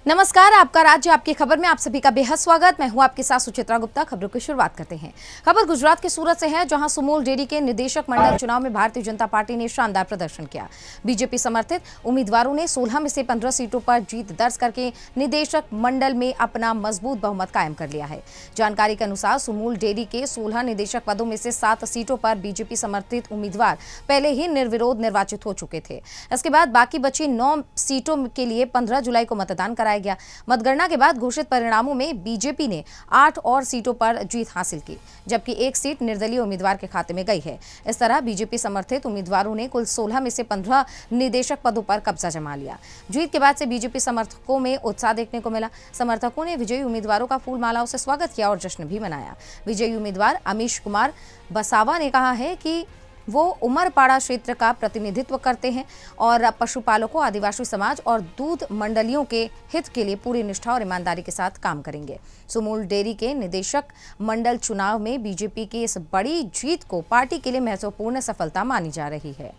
नमस्कार, आपका राज्य आपकी खबर में आप सभी का बेहद स्वागत। मैं हूं आपके साथ सुचित्रा गुप्ता। खबरों की शुरुआत करते हैं। खबर गुजरात के सूरत से है, जहां सुमोल डेयरी के निदेशक मंडल चुनाव में भारतीय जनता पार्टी ने शानदार प्रदर्शन किया। बीजेपी समर्थित उम्मीदवारों ने 16 में से 15 सीटों पर जीत दर्ज करके निदेशक मंडल में अपना मजबूत बहुमत कायम कर लिया है। जानकारी के अनुसार सुमोल डेयरी के 16 निदेशक पदों में से 7 सीटों पर बीजेपी समर्थित उम्मीदवार पहले ही निर्विरोध निर्वाचित हो चुके थे। इसके बाद बाकी बची 9 सीटों के लिए 15 जुलाई को मतदान कराया गया। मतगणना के बाद घोषित परिणामों में बीजेपी ने 8 और सीटों पर जीत हासिल की, जबकि 1 सीट निर्दलीय उम्मीदवार के खाते में गई है। इस तरह बीजेपी समर्थित उम्मीदवारों ने कुल 16 में से 15 निदेशक पदों पर कब्जा जमा लिया। जीत के बाद से बीजेपी समर्थकों में उत्साह देखने को मिला। समर्थकों ने विजयी उम्मीदवारों का फूल मालाओं से स्वागत किया और जश्न भी मनाया। विजयी उम्मीदवार अमीश कुमार बसावा ने कहा है कि वो उमरपाड़ा क्षेत्र का प्रतिनिधित्व करते हैं और पशुपालकों, आदिवासी समाज और दूध मंडलियों के हित के लिए पूरी निष्ठा और ईमानदारी के साथ काम करेंगे। सुमोल डेयरी के निदेशक मंडल चुनाव में बीजेपी की इस बड़ी जीत को पार्टी के लिए महत्वपूर्ण सफलता मानी जा रही है।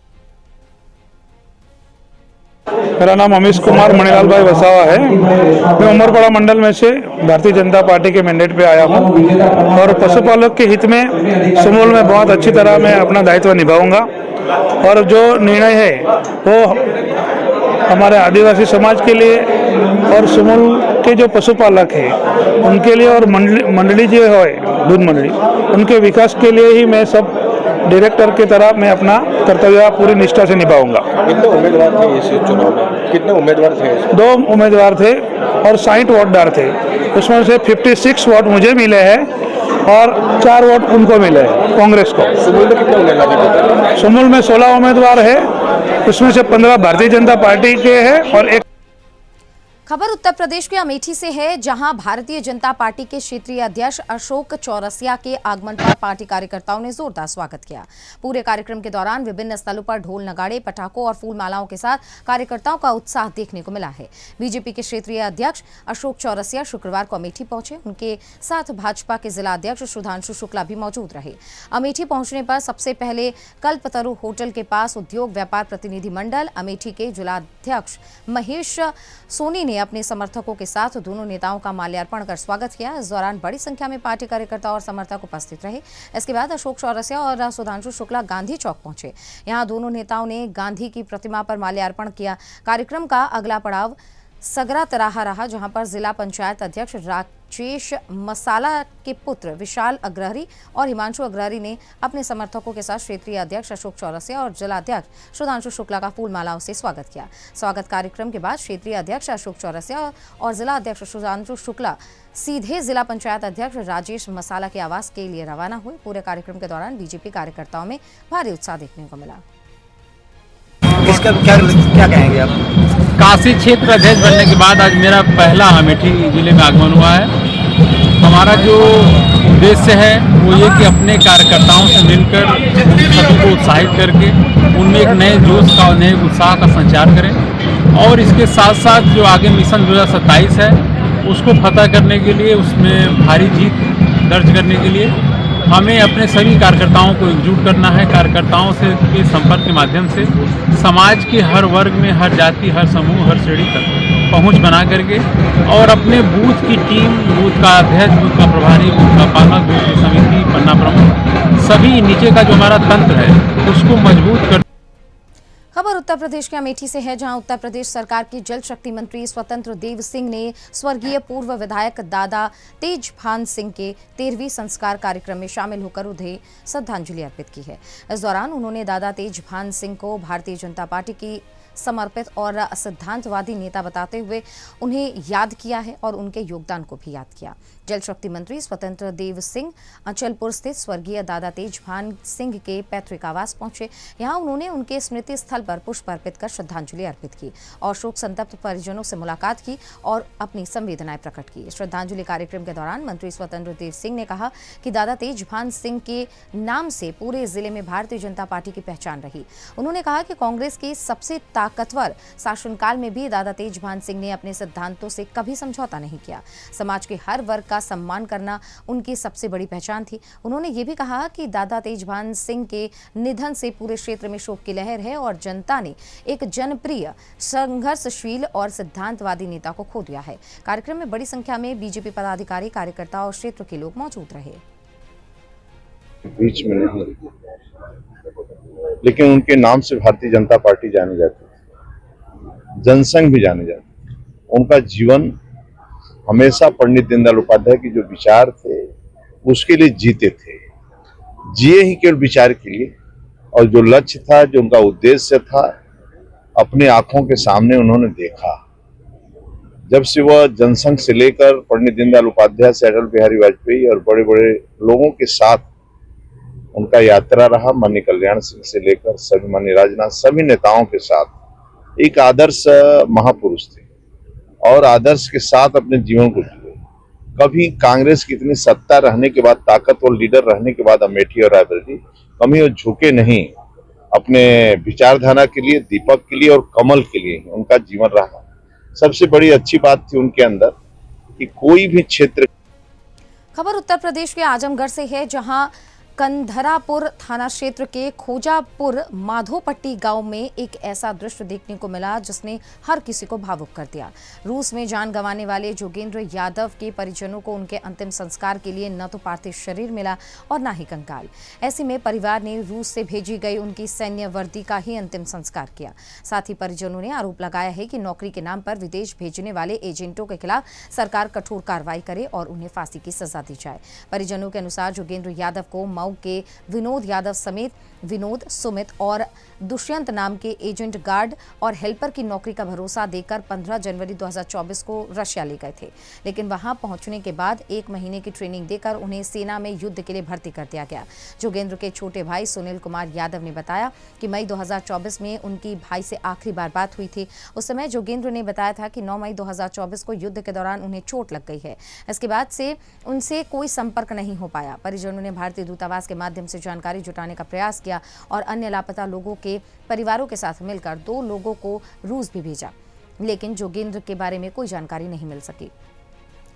मेरा नाम अमीश कुमार मणिलाल भाई वसावा है। मैं उमरपाड़ा मंडल में से भारतीय जनता पार्टी के मैंडेट पे आया हूँ और पशुपालक के हित में सुमोल में बहुत अच्छी तरह मैं अपना दायित्व निभाऊंगा और जो निर्णय है वो हमारे आदिवासी समाज के लिए और सुमोल के जो पशुपालक है उनके लिए और मंडली जो है दूध मंडली उनके विकास के लिए ही मैं सब डायरेक्टर की तरह मैं अपना कर्तव्य पूरी निष्ठा से निभाऊंगा। कितने उम्मीदवार थे इस चुनाव में? कितने उम्मीदवार थे? 2 उम्मीदवार थे और 60 वोटदार थे। उसमें से 56 वोट मुझे मिले हैं और 4 वोट उनको मिले हैं, कांग्रेस को। सुमोल में कितने उम्मीदवार थे? सुमोल में 16 उम्मीदवार है, उसमें से 15 भारतीय जनता पार्टी के हैं और 1। खबर उत्तर प्रदेश के अमेठी से है, जहां भारतीय जनता पार्टी के क्षेत्रीय अध्यक्ष अशोक चौरसिया के आगमन पर पार्टी कार्यकर्ताओं ने जोरदार स्वागत किया। पूरे कार्यक्रम के दौरान विभिन्न स्थलों पर ढोल नगाड़े, पटाखों और फूल मालाओं के साथ कार्यकर्ताओं का उत्साह देखने को मिला है। बीजेपी के क्षेत्रीय अध्यक्ष अशोक चौरसिया शुक्रवार को अमेठी पहुंचे। उनके साथ भाजपा के जिला अध्यक्ष सुधांशु शुक्ला भी मौजूद रहे। अमेठी पहुंचने पर सबसे पहले कल्पतरु होटल के पास उद्योग व्यापार प्रतिनिधि मंडल अमेठी के जिलाध्यक्ष महेश सोनी ने अपने समर्थकों के साथ दोनों नेताओं का माल्यार्पण कर स्वागत किया। इस दौरान बड़ी संख्या में पार्टी कार्यकर्ता और समर्थक उपस्थित रहे। इसके बाद अशोक चौरसिया और सुधांशु शुक्ला गांधी चौक पहुंचे। यहां दोनों नेताओं ने गांधी की प्रतिमा पर माल्यार्पण किया। कार्यक्रम का अगला पड़ाव सगरा तराहा रहा, जहां पर जिला पंचायत अध्यक्ष राजेश मसाला के पुत्र विशाल अग्रहरी और हिमांशु अग्रहरी ने अपने समर्थकों के साथ क्षेत्रीय अध्यक्ष अशोक चौरसिया और जिलाध्यक्ष सुधांशु शुक्ला का फूल मालाओं से स्वागत किया। स्वागत कार्यक्रम के बाद क्षेत्रीय अध्यक्ष अशोक चौरसिया और जिला अध्यक्ष सुधांशु शुक्ला सीधे जिला पंचायत अध्यक्ष राजेश मसाला के आवास के लिए रवाना हुए। पूरे कार्यक्रम के दौरान बीजेपी कार्यकर्ताओं में भारी उत्साह देखने को मिला। इसका क्या कहेंगे आप? काशी क्षेत्र अध्यक्ष बनने के बाद आज मेरा पहला अमेठी जिले में आगमन हुआ है। हमारा जो उद्देश्य है वो ये कि अपने कार्यकर्ताओं से मिलकर सभी को उत्साहित करके उनमें एक नए जोश का और नए उत्साह का संचार करें और इसके साथ साथ जो आगे मिशन 2027 है उसको फतह करने के लिए, उसमें भारी जीत दर्ज करने के लिए हमें अपने सभी कार्यकर्ताओं को एकजुट करना है। कार्यकर्ताओं से के संपर्क के माध्यम से समाज के हर वर्ग में, हर जाति, हर समूह, हर श्रेणी तक पहुंच बना करके और अपने बूथ की टीम, बूथ का अध्यक्ष, बूथ का प्रभारी, बूथ का पालक, बूथ की समिति, पन्ना प्रमुख, सभी नीचे का जो हमारा तंत्र है उसको मजबूत कर। खबर उत्तर प्रदेश के अमेठी से है, जहां उत्तर प्रदेश सरकार के जल शक्ति मंत्री स्वतंत्र देव सिंह ने स्वर्गीय पूर्व विधायक दादा तेजभान सिंह के 13वीं संस्कार कार्यक्रम में शामिल होकर उन्हें श्रद्धांजलि अर्पित की है। इस दौरान उन्होंने दादा तेजभान सिंह को भारतीय जनता पार्टी की समर्पित और सिद्धांतवादी नेता बताते हुए उन्हें याद किया है और उनके योगदान को भी याद किया। जल शक्ति मंत्री स्वतंत्र देव सिंह अचलपुर स्थित स्वर्गीय दादा तेजभान सिंह के पैतृक आवास पहुंचे। यहां उन्होंने उनके स्मृति स्थल पर पुष्प अर्पित कर श्रद्धांजलि अर्पित की और शोक संतप्त परिजनों से मुलाकात की और अपनी संवेदनाएं प्रकट की। श्रद्धांजलि कार्यक्रम के दौरान मंत्री स्वतंत्र देव सिंह ने कहा कि दादा तेजभान सिंह के नाम से पूरे जिले में भारतीय जनता पार्टी की पहचान रही। उन्होंने कहा कि कांग्रेस के सबसे ताकतवर शासनकाल में भी दादा तेजभान सिंह ने अपने सिद्धांतों से कभी समझौता नहीं किया। समाज के हर वर्ग का सम्मान करना उनकी सबसे बड़ी पहचान थी। उन्होंने ये भी कहा कि दादा तेजभान सिंह के निधन से पूरे क्षेत्र में शोक की लहर है और जनता ने एक जनप्रिय, संघर्षशील और सिद्धांतवादी नेता को खो दिया है। कार्यक्रम में बड़ी संख्या में बीजेपी पदाधिकारी, कार्यकर्ता और क्षेत्र के लोग मौजूद रहे। बीच में नहीं, लेकिन उनके नाम से भारतीय जनता पार्टी जानी जाती है, जनसंघ भी जाने जाती है। उनका जीवन हमेशा पंडित दीनदयाल उपाध्याय के जो विचार थे उसके लिए जीते थे, जिए ही केवल विचार के लिए, और जो लक्ष्य था, जो उनका उद्देश्य था, अपने आंखों के सामने उन्होंने देखा। जब से वह जनसंघ से लेकर पंडित दीनदयाल उपाध्याय से अटल बिहारी वाजपेयी और बड़े बड़े लोगों के साथ उनका यात्रा रहा, माननीय कल्याण सिंह से लेकर सभी, माननीय राजनाथ, सभी नेताओं के साथ एक आदर्श महापुरुष थे और आदर्श के साथ अपने जीवन को जिए। कभी कांग्रेस की इतनी सत्ता रहने के बाद, ताकतवर लीडर रहने के बाद अमेठी और रायबरेली, कभी वो झुके नहीं। अपने विचारधारा के लिए, दीपक के लिए और कमल के लिए उनका जीवन रहा। सबसे बड़ी अच्छी बात थी उनके अंदर कि कोई भी क्षेत्र। खबर उत्तर प्रदेश के आजमगढ़ से है, जहां कंधरापुर थाना क्षेत्र के खोजापुर माधोपट्टी गांव में एक ऐसा दृश्य देखने को मिला जिसने हर किसी को भावुक कर दिया। रूस में जान गंवाने वाले जोगेंद्र यादव के परिजनों को उनके अंतिम संस्कार के लिए न तो पार्थिव शरीर मिला और न ही कंकाल। ऐसे में परिवार ने रूस से भेजी गई उनकी सैन्य वर्दी का ही अंतिम संस्कार किया। साथ ही परिजनों ने आरोप लगाया है कि नौकरी के नाम पर विदेश भेजने वाले एजेंटों के खिलाफ सरकार कठोर कार्रवाई करे और उन्हें फांसी की सजा दी जाए। परिजनों के अनुसार जोगेंद्र यादव को मऊ के विनोद यादव समेत विनोद, सुमित और दुष्यंत नाम के एजेंट, गार्ड और हेल्पर की नौकरी का भरोसा देकर 15 जनवरी 2024 को रशिया ले गए थे, लेकिन वहां पहुंचने के बाद 1 महीने की ट्रेनिंग देकर उन्हें सेना में युद्ध के लिए भर्ती कर दिया गया। जोगेंद्र के छोटे भाई सुनील कुमार यादव ने बताया कि मई 2024 में उनकी भाई से आखिरी बार बात हुई थी। उस समय जोगेंद्र ने बताया था कि 9 मई 2024 को युद्ध के दौरान उन्हें चोट लग गई है। इसके बाद से उनसे कोई संपर्क नहीं हो पाया। परिजनों ने भारतीय दूतावास के माध्यम से जानकारी जुटाने का प्रयास किया और अन्य लापता लोगों के परिवारों के साथ मिलकर 2 लोगों को रूस भी भेजा, लेकिन जोगेंद्र के बारे में कोई जानकारी नहीं मिल सकी।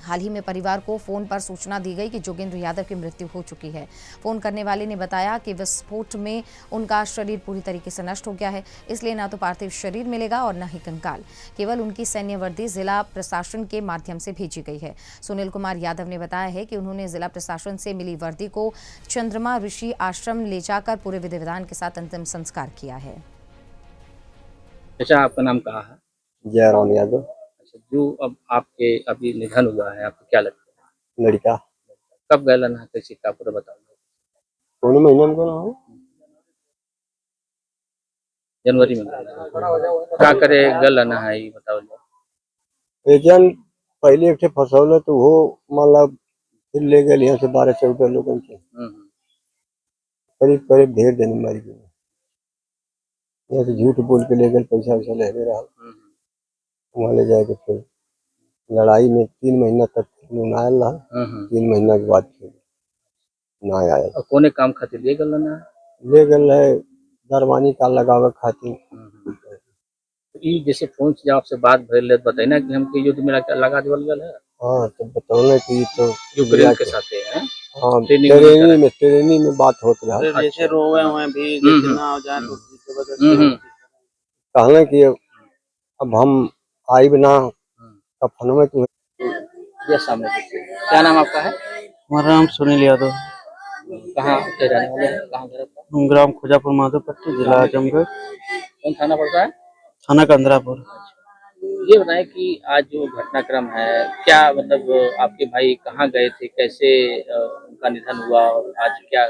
हाल ही में परिवार को फोन पर सूचना दी गई कि जोगेंद्र यादव की मृत्यु हो चुकी है। फोन करने वाले ने बताया कि विस्फोट में उनका शरीर पूरी तरीके से नष्ट हो गया है, इसलिए न तो पार्थिव शरीर मिलेगा और न ही कंकाल। केवल उनकी सैन्य वर्दी जिला प्रशासन के माध्यम से भेजी गई है। सुनील कुमार यादव ने बताया है कि उन्होंने जिला प्रशासन से मिली वर्दी को चंद्रमा ऋषि आश्रम ले जाकर पूरे विधि विधान के साथ अंतिम संस्कार किया है। अच्छा, आपका नाम कहाँ है? जयराम यादव। जो अब आपके अभी निधन हुआ है, आपको क्या लगता है? लड़का कब गए ना, कैसे का पूरा बताओ। कौन महीने में गया? जनवरी में गए। क्या करे गल ना है, बताओ। एजेंट पहले एक फंसौल तो वो मतलब फिर ले गए यहाँ से 12-14 लोगों के, करीब करीब 1.5 दिन मर गए। यहाँ से झूठ बोल के ले गए, पैसा वैसा ले रहा, वहाँ ले जाके फिर लड़ाई में 3 महीना तक ना आया। 3 महीना के बाद फिर ना आया। कोने काम खातिर ले गल ना? ले गल है दरवानी का लगावे खातिर। ई जैसे फोन से आपसे बात भइल बताई ना कि हमके युद्ध में लगा देवल गल है। हाँ, तो बताओ कि तो यूक्रेन के साथ है। हाँ, ट्रेनिंग में बात होती है। जैसे रोवे हुए भी जितना हो जाए तो उसकी वजह से कहना कि अब हम आई बिना कफन में तो ये सामने क्या नाम आपका है? हमारा नाम सुनील यादव। कहाँ के रहने वाले हैं? कहाँ घर आपका? हम ग्राम खोजापुर माधोपट्टी, जिला आजमगढ़। कौन थाना पड़ता है? थाना कंदरापुर। ये बताएं कि आज जो घटनाक्रम है, क्या मतलब आपके भाई कहाँ गए थे, कैसे उनका निधन हुआ और आज क्या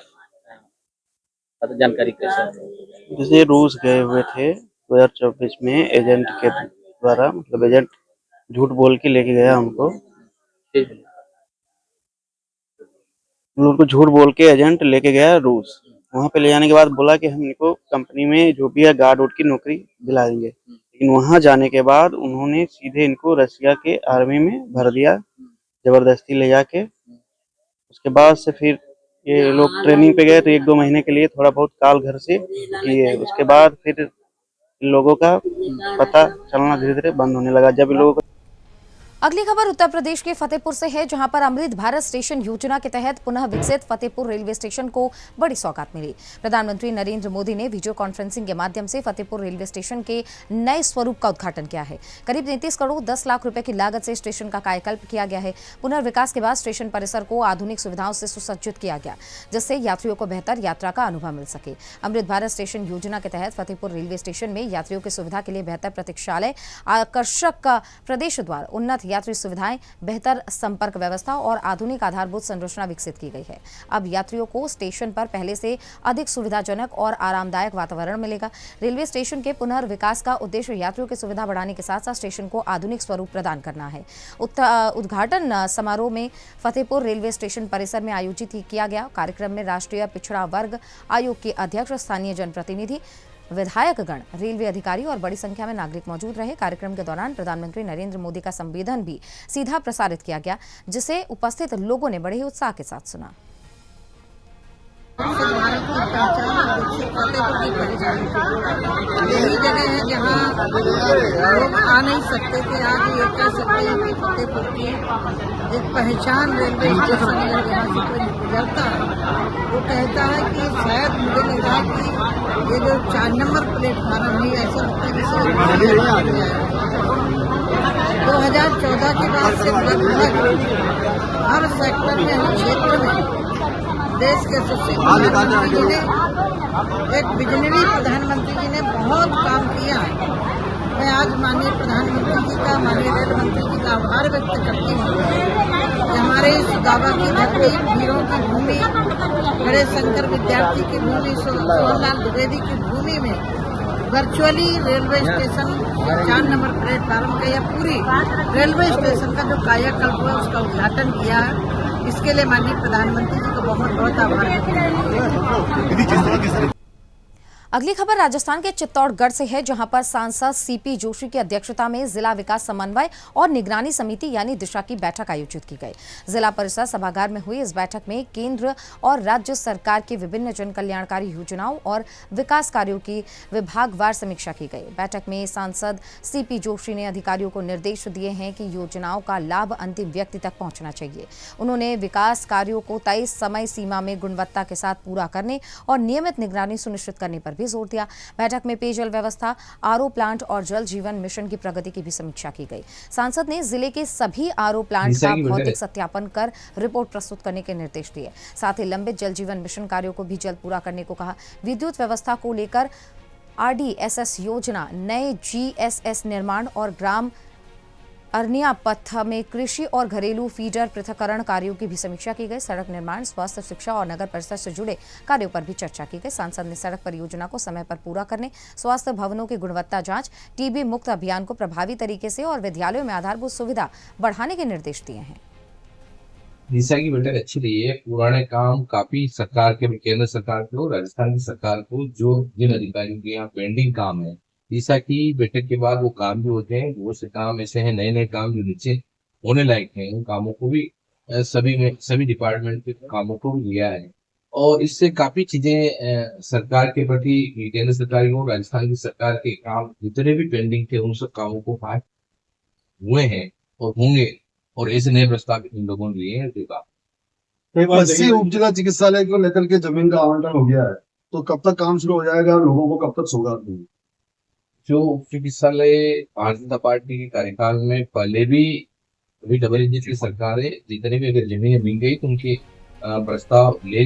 जानकारी कैसे? जैसे रूस गए हुए थे 2024 में एजेंट के द्वारा, मतलब एजेंट झूठ बोल के लेके गया उनको। उनको झूठ बोल के एजेंट लेके गया रूस। वहां पे ले जाने के बाद बोला कि हम इनको कंपनी में जो भी है गार्ड उड की नौकरी दिला देंगे, लेकिन वहां जाने के बाद उन्होंने सीधे इनको रशिया के आर्मी में भर दिया, जबरदस्ती ले जाके। उसके बाद से फिर ये लोग ट्रेनिंग पे गए तो 1-2 महीने के लिए थोड़ा बहुत काल घर से किए। उसके बाद फिर लोगों का पता चलना धीरे धीरे बंद होने लगा। जब लोगों को अगली खबर उत्तर प्रदेश के फतेहपुर से है, जहां पर अमृत भारत स्टेशन योजना के तहत पुनः विकसित फतेहपुर रेलवे स्टेशन को बड़ी सौगात मिली। प्रधानमंत्री नरेंद्र मोदी ने वीडियो कॉन्फ्रेंसिंग के माध्यम से फतेहपुर रेलवे स्टेशन के नए स्वरूप का उद्घाटन किया है। करीब 33 करोड़ 10 लाख रुपए की लागत से स्टेशन का कायाकल्प किया गया है। पुनर्विकास के बाद स्टेशन परिसर को आधुनिक सुविधाओं से सुसज्जित किया गया, जिससे यात्रियों को बेहतर यात्रा का अनुभव मिल सके। अमृत भारत स्टेशन योजना के तहत फतेहपुर रेलवे स्टेशन में यात्रियों की सुविधा के लिए बेहतर प्रतीक्षालय, आकर्षक प्रवेश द्वार, उन्नत यात्री सुविधाएं, बेहतर संपर्क व्यवस्था और आधुनिक आधारभूत संरचना विकसित की गई है। अब यात्रियों को स्टेशन पर पहले से अधिक सुविधाजनक और आरामदायक वातावरण मिलेगा। रेलवे स्टेशन के पुनर्विकास का उद्देश्य यात्रियों की सुविधा बढ़ाने के साथ साथ स्टेशन को आधुनिक स्वरूप प्रदान करना है। उद्घाटन समारोह में फतेहपुर रेलवे स्टेशन परिसर में आयोजित किया गया। कार्यक्रम में राष्ट्रीय पिछड़ा वर्ग आयोग के अध्यक्ष, स्थानीय जनप्रतिनिधि, विधायकगण, रेलवे अधिकारी और बड़ी संख्या में नागरिक मौजूद रहे। कार्यक्रम के दौरान प्रधानमंत्री नरेंद्र मोदी का संबोधन भी सीधा प्रसारित किया गया, जिसे उपस्थित लोगों ने बड़े उत्साह के साथ सुना। यही जगह है जहाँ लोग आ नहीं सकते थे, आज ये कह सकते हैं कि फतेहपुर की एक पहचान रेलवे स्टेशन है। जहाँ से कोई गुजरता है वो कहता है कि शायद मुझे लग रहा है कि ये जो 4 नंबर प्लेटफार्म है, ऐसा लगता है जैसे 2014 के बाद से लगभग हर सेक्टर में, हर क्षेत्र में देश के प्रधानमंत्री जी ने, एक विजनरी प्रधानमंत्री जी ने बहुत काम किया है। मैं आज माननीय प्रधानमंत्री जी का, माननीय रेल मंत्री जी का आभार व्यक्त करती हूँ कि हमारे इस गावा की धरती, वीरों की भूमि, बड़े शंकर विद्यार्थी की भूमि, सोहनलाल द्विवेदी की भूमि में virtually railway station 4 number platform का या पूरी रेलवे स्टेशन का जो कायाकल्प हुआ उसका उद्घाटन किया है। इसके लिए माननीय प्रधानमंत्री जी को बहुत बहुत आभार व्यक्त। अगली खबर राजस्थान के चित्तौड़गढ़ से है, जहां पर सांसद सीपी जोशी की अध्यक्षता में जिला विकास समन्वय और निगरानी समिति यानी दिशा की बैठक आयोजित की गई। जिला परिषद सभागार में हुई इस बैठक में केंद्र और राज्य सरकार की विभिन्न जन कल्याणकारी योजनाओं और विकास कार्यों की विभागवार समीक्षा की गई। बैठक में सांसद सीपी जोशी ने अधिकारियों को निर्देश दिए हैं कि योजनाओं का लाभ अंतिम व्यक्ति तक पहुंचना चाहिए। उन्होंने विकास कार्यों को तय समय सीमा में गुणवत्ता के साथ पूरा करने और नियमित निगरानी सुनिश्चित करने पर भी जोर दिया। बैठक में पेयजल व्यवस्था, आरओ प्लांट और जल जीवन मिशन की प्रगति की भी समीक्षा की गई। सांसद ने जिले के सभी आरओ प्लांट का भौतिक सत्यापन कर रिपोर्ट प्रस्तुत करने के निर्देश दिए। साथ ही लंबित जल जीवन मिशन कार्यों को भी जल्द पूरा करने को कहा। विद्युत व्यवस्था को लेकर आरडीएसएस योजना, नए जीएसएस निर्माण और ग्राम अरनिया पथ में कृषि और घरेलू फीडर पृथक्करण कार्यों की भी समीक्षा की गई। सड़क निर्माण, स्वास्थ्य, शिक्षा और नगर परिषद से जुड़े कार्यों पर भी चर्चा की गई। सांसद ने सड़क परियोजना को समय पर पूरा करने, स्वास्थ्य भवनों की गुणवत्ता जांच, टीबी मुक्त अभियान को प्रभावी तरीके से और विद्यालयों में आधारभूत सुविधा बढ़ाने के निर्देश दिए हैं। दिशा की बैठक अच्छी रही है। पुराने काम काफी सरकार के, केंद्र सरकार को, राजस्थान की सरकार को, जो जिन अधिकारियों के यहाँ पेंडिंग काम है, दिशा की बैठक के बाद वो काम भी होते हैं। वो से काम ऐसे हैं, नए नए काम जो नीचे होने लायक हैं, उन कामों को भी सभी डिपार्टमेंट के कामों को भी लिया है। और इससे काफी चीजें सरकार के प्रति, केंद्र सरकार को, राजस्थान की सरकार के काम जितने भी पेंडिंग थे, उन सब कामों को पास हुए हैं और होंगे। और ऐसे नए प्रस्ताव इन लोगों ने लिए हैं। 80 उपजिला चिकित्सालय को लेकर के जमीन का आवंटन हो गया है, तो कब तक काम शुरू हो जाएगा? लोगों को कब तक सौगात देंगे? जो चिकित्सालय भारतीय जनता पार्टी के कार्यकाल में पहले भी अभी डबल इंजन की सरकार है, जितने भी अगर जमीनें मिल गई तो उनके प्रस्ताव ले।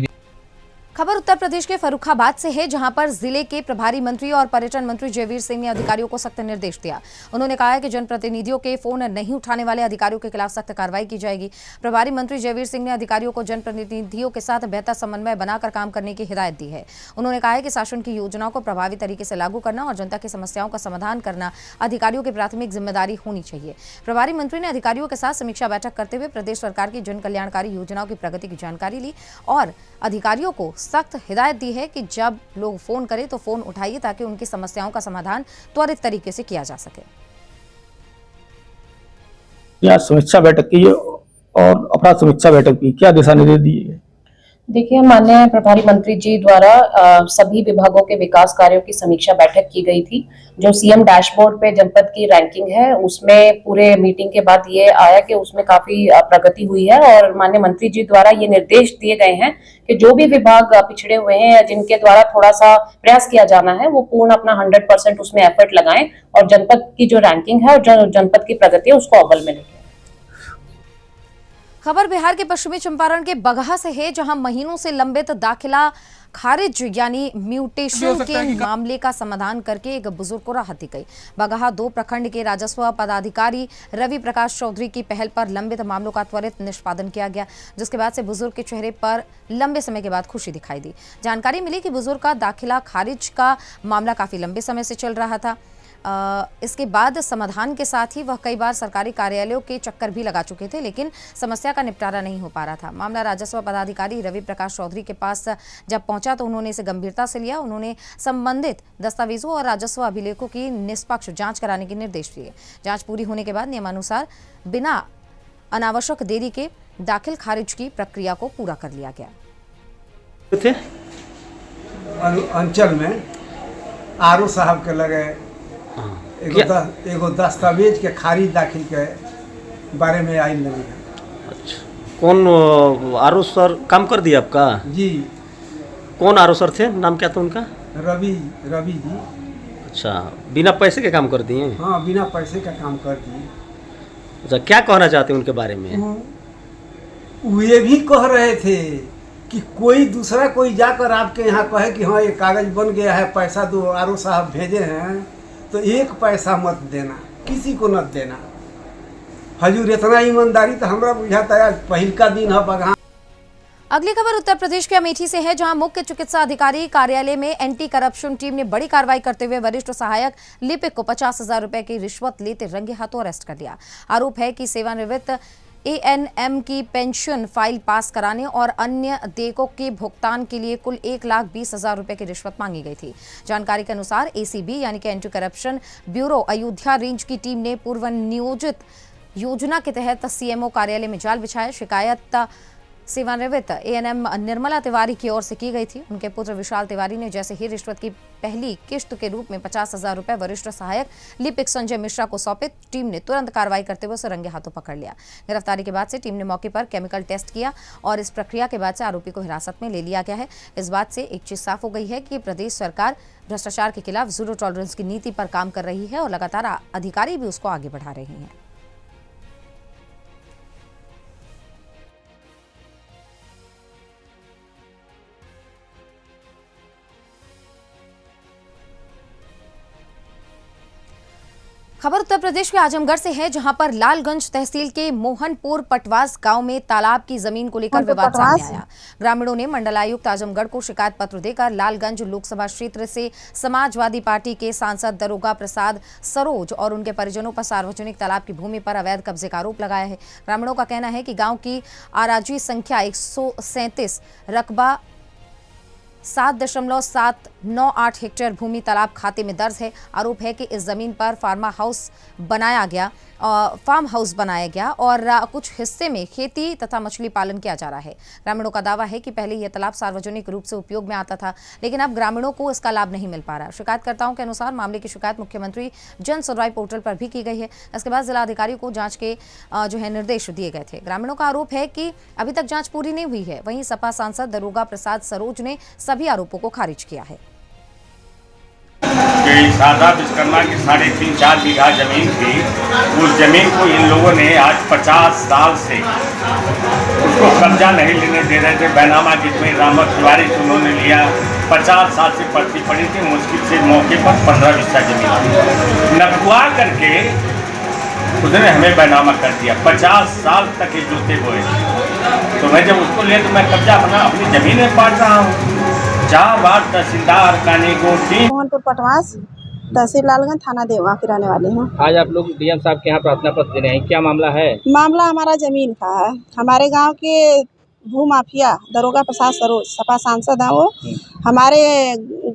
खबर उत्तर प्रदेश के फर्रुखाबाद से है, जहां पर जिले के प्रभारी मंत्री और पर्यटन मंत्री जयवीर सिंह ने अधिकारियों को सख्त निर्देश दिया। उन्होंने कहा है कि जनप्रतिनिधियों के फोन नहीं उठाने वाले अधिकारियों के खिलाफ सख्त कार्रवाई की जाएगी। प्रभारी मंत्री जयवीर सिंह ने अधिकारियों को जनप्रतिनिधियों के साथ बेहतर समन्वय बनाकर काम करने की हिदायत दी है। उन्होंने कहा है कि शासन की योजनाओं को प्रभावी तरीके से लागू करना और जनता की समस्याओं का समाधान करना अधिकारियों की प्राथमिक जिम्मेदारी होनी चाहिए। प्रभारी मंत्री ने अधिकारियों के साथ समीक्षा बैठक करते हुए प्रदेश सरकार की जन कल्याणकारी योजनाओं की प्रगति की जानकारी ली और अधिकारियों को सख्त हिदायत दी है कि जब लोग फोन करें तो फोन उठाइए, ताकि उनकी समस्याओं का समाधान त्वरित तरीके से किया जा सके। यहाँ समीक्षा बैठक की और अपराध समीक्षा बैठक की क्या दिशा निर्देश दिए गए? देखिए, माननीय प्रभारी मंत्री जी द्वारा सभी विभागों के विकास कार्यों की समीक्षा बैठक की गई थी। जो सीएम डैशबोर्ड पे जनपद की रैंकिंग है, उसमें पूरे मीटिंग के बाद ये आया कि उसमें काफी प्रगति हुई है और माननीय मंत्री जी द्वारा ये निर्देश दिए गए हैं कि जो भी विभाग पिछड़े हुए हैं या जिनके द्वारा थोड़ा सा प्रयास किया जाना है, वो पूर्ण अपना 100% उसमें एफर्ट लगाएं और जनपद की जो रैंकिंग है और जो जनपद की प्रगति है उसको अव्वल में लेके। खबर बिहार के पश्चिमी चंपारण के बगहा से है, जहां महीनों से लंबित दाखिला खारिज यानी म्यूटेशन के मामले का समाधान करके एक बुजुर्ग को राहत दी गई। बगहा 2 प्रखंड के राजस्व पदाधिकारी रवि प्रकाश चौधरी की पहल पर लंबित मामलों का त्वरित निष्पादन किया गया, जिसके बाद से बुजुर्ग के चेहरे पर लंबे समय के बाद खुशी दिखाई दी। जानकारी मिली कि बुजुर्ग का दाखिला खारिज का मामला काफी लंबे समय से चल रहा था। इसके बाद समाधान के साथ ही वह कई बार सरकारी कार्यालयों के चक्कर भी लगा चुके थे, लेकिन समस्या का निपटारा नहीं हो पा रहा था। मामला राजस्व पदाधिकारी रवि प्रकाश चौधरी के पास जब पहुंचा तो उन्होंने इसे गंभीरता से लिया। उन्होंने संबंधित दस्तावेजों और राजस्व अभिलेखों की निष्पक्ष जांच कराने के निर्देश दिए। जांच पूरी होने के बाद नियमानुसार बिना अनावश्यक देरी के दाखिल खारिज की प्रक्रिया को पूरा कर लिया गया। अंचल में आरओ साहब के लगे एगो दस्तावेज के खारिज दाखिल के बारे में आई लगी है। अच्छा, कौन आरओ सर काम कर दिया आपका? जी। कौन आरओ सर थे, नाम क्या था उनका? रवि जी। अच्छा, बिना पैसे के काम कर दिए? हाँ, बिना पैसे का काम कर दिए। अच्छा, क्या कहना चाहते हैं उनके बारे में? वे भी कह रहे थे कि कोई दूसरा कोई जाकर आपके यहाँ कहे कि हाँ ये कागज बन गया है, पैसा दो, आरओ साहब भेजे हैं, तो 1 पैसा मत देना, किसी को मत देना। हजूर इतना ईमानदारी तो हमरा बुझाता है पहल का दिन है बगहा। अगली खबर उत्तर प्रदेश के अमेठी से है, जहां मुख्य चिकित्सा अधिकारी कार्यालय में एंटी करप्शन टीम ने बड़ी कार्रवाई करते हुए वरिष्ठ सहायक लिपिक को 50,000 रुपए की रिश्वत लेते रंगे हाथों अरेस्ट कर लिया। आरोप है कि सेवानिवृत्त ANM की पेंशन फाइल पास कराने और अन्य देयकों के भुगतान के लिए कुल 1,20,000 रुपए की रिश्वत मांगी गई थी। जानकारी के अनुसार ACB यानी कि anti corruption bureau Ayodhya range की टीम ने पूर्व नियोजित योजना के तहत CMO कार्यालय में जाल बिछाया। शिकायत सेवानिवृत्त ANM निर्मला तिवारी की ओर से की गई थी। उनके पुत्र विशाल तिवारी ने जैसे ही रिश्वत की पहली किश्त के रूप में 50,000 रुपए वरिष्ठ सहायक लिपिक संजय मिश्रा को सौंपे। टीम ने तुरंत कार्रवाई करते हुए उसे रंगे हाथों पकड़ लिया। गिरफ्तारी के बाद से टीम ने मौके पर केमिकल टेस्ट किया और इस प्रक्रिया के बाद से आरोपी को हिरासत में ले लिया गया है। इस बात से एक चीज साफ हो गई है कि प्रदेश सरकार भ्रष्टाचार के खिलाफ जीरो टॉलरेंस की नीति पर काम कर रही है और लगातार अधिकारी भी उसको आगे बढ़ा रहे हैं। खबर उत्तर प्रदेश के आजमगढ़ से है, जहां पर लालगंज तहसील के मोहनपुर पटवास गांव में तालाब की जमीन को लेकर विवाद सामने आया। ग्रामीणों ने मंडलायुक्त आजमगढ़ को शिकायत पत्र देकर लालगंज लोकसभा क्षेत्र से समाजवादी पार्टी के सांसद दरोगा प्रसाद सरोज और उनके परिजनों पर सार्वजनिक तालाब की भूमि पर अवैध कब्जे का आरोप लगाया है। ग्रामीणों का कहना है कि गाँव की आराजी संख्या 137, रकबा 7.798 हेक्टेयर भूमि तालाब खाते में दर्ज है। आरोप है कि इस जमीन पर फार्म हाउस बनाया गया और कुछ हिस्से में खेती तथा मछली पालन किया जा रहा है। ग्रामीणों का दावा है कि पहले यह तालाब सार्वजनिक रूप से उपयोग में आता था, लेकिन अब ग्रामीणों को इसका लाभ नहीं मिल पा रहा। शिकायतकर्ताओं के अनुसार मामले की शिकायत मुख्यमंत्री जन सुनवाई पोर्टल पर भी की गई है। इसके बाद जिलाधिकारी को जांच के निर्देश दिए गए थे। ग्रामीणों का आरोप है कि अभी तक जांच पूरी नहीं हुई है। वहीं सपा सांसद दरोगा प्रसाद सरोज ने सभी आरोपों को खारिज किया है। शारदा विश्वकर्मा की 3.5-4 बीघा जमीन थी, उस जमीन को इन लोगों ने आज 50 साल से उसको कब्जा नहीं लेने दे रहे थे। बैनामा जिसमें रामक तिवारी से उन्होंने लिया, 50 साल से पड़ती पड़ी थी। मुश्किल से मौके पर 15 बिस्सा जमीन नकुआ करके उसने हमें बैनामा कर दिया। 50 साल तक ये जूते बोए, तो मैं जब उसको ले तो मैं कब्जा अपनी जमीन में पाट रहा हूँ। 4 बार तहसीलदार मोहनपुर पटवास, तहसील लालगंज, थाना देवा की रहने वाली हूँ। आज आप लोग डीएम साहब के यहाँ प्रार्थना पत्र दे रहे हैं, क्या मामला है? मामला हमारा जमीन का है। हमारे गांव के भू माफिया दरोगा प्रसाद सरोज, सपा सांसद है, वो हमारे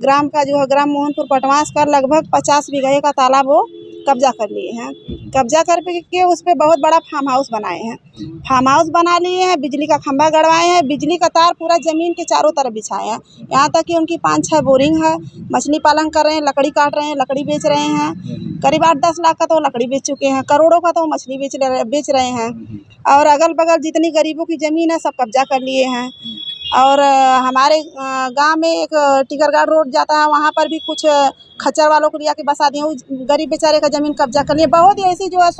ग्राम का जो है ग्राम मोहनपुर पटवास का लगभग 50 बीघे का तालाब वो कब्जा कर लिए हैं। कब्जा करके उस पे बहुत बड़ा फार्म हाउस बनाए हैं। फार्म हाउस बना लिए हैं, बिजली का खंभा गड़वाए हैं, बिजली का तार पूरा जमीन के चारों तरफ बिछाए हैं। यहाँ तक कि उनकी 5-6 बोरिंग है, मछली पालन कर रहे हैं, लकड़ी काट रहे हैं, लकड़ी बेच रहे हैं। करीब 8-10 लाख का तो लकड़ी बेच चुके हैं, करोड़ों का तो मछली बेच रहे हैं। और अगल बगल जितनी गरीबों की ज़मीन है सब कब्जा कर लिए हैं। और हमारे गांव में एक टिकरगाड़ रोड जाता है, वहाँ पर भी कुछ खच्चर वालों को लिया के बसा दिए, उस गरीब बेचारे का ज़मीन कब्जा कर लिए। बहुत ही ऐसी जो है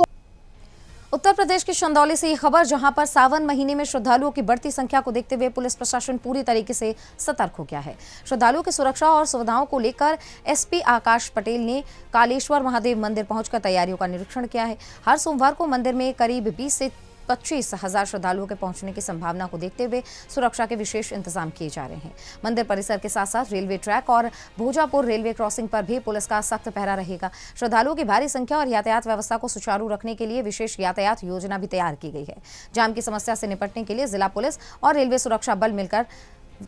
उत्तर प्रदेश के चंदौली से ये खबर, जहां पर सावन महीने में श्रद्धालुओं की बढ़ती संख्या को देखते हुए पुलिस प्रशासन पूरी तरीके से सतर्क हो गया है। श्रद्धालुओं की सुरक्षा और सुविधाओं को लेकर एसपी आकाश पटेल ने कालेश्वर महादेव मंदिर पहुंचकर तैयारियों का निरीक्षण किया है। हर सोमवार को मंदिर में करीब 20 से 25 हजार श्रद्धालुओं के पहुंचने की संभावना को देखते हुए सुरक्षा के विशेष इंतजाम किए जा रहे हैं। मंदिर परिसर के साथ साथ रेलवे ट्रैक और भोजापुर रेलवे क्रॉसिंग पर भी पुलिस का सख्त पहरा रहेगा। श्रद्धालुओं की भारी संख्या और यातायात व्यवस्था को सुचारू रखने के लिए विशेष यातायात योजना भी तैयार की गई है। जाम की समस्या से निपटने के लिए जिला पुलिस और रेलवे सुरक्षा बल मिलकर